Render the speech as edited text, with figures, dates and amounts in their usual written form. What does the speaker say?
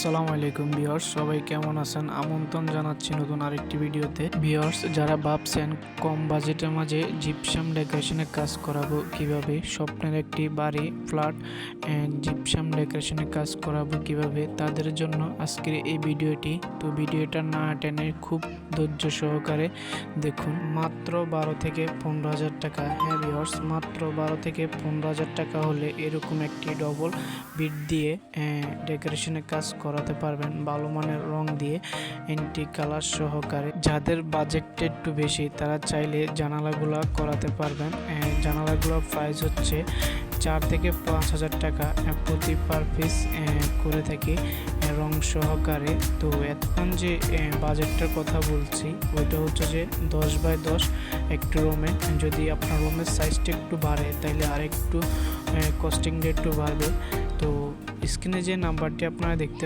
আসসালামু আলাইকুম ভিউয়ার্স, সবাই কেমন আছেন? আমন্ত্রণ জানাচ্ছি নতুন আরেকটি ভিডিওতে। ভিউয়ার্স, যারা ভাবছেন কম বাজেটের মাঝে জিপসাম ডেকোরেশনের কাজ করাবো কিভাবে, স্বপ্নের একটি বাড়ি ফ্ল্যাট জিপসাম ডেকোরেশনের কাজ করাবো কিভাবে, তাদের জন্য আজকের এই ভিডিওটি। তো ভিডিওটা না টেনে খুব ধৈর্য সহকারে দেখুন। মাত্র 12 থেকে 15,000 টাকা। হ্যাঁ ভিউয়ার্স, মাত্র 12 থেকে 15,000 টাকা হলে এরকম একটি ডবল বিট দিয়ে ডেকোরেশনের কাজ করাতে পারবেন, ভালো মানের রং দিয়ে এন্টি কালার সহকারে। যাদের বাজেটটা একটু বেশি তারা চাইলে জানালাগুলো করাতে পারবেন। জানালাগুলোর প্রাইস হচ্ছে 4 থেকে 5,000 টাকা প্রতি পার পিস করে থাকি রং সহকারে। তো এখন যে বাজেটটার কথা বলছি ওইটা হচ্ছে যে 10x10 একটু রুমে। যদি আপনার রুমের সাইজটা একটু বাড়ে তাইলে আরেকটু কস্টিংটা একটু বাড়বে। তো স্ক্রিনে যে নাম্বারটি আপনারা দেখতে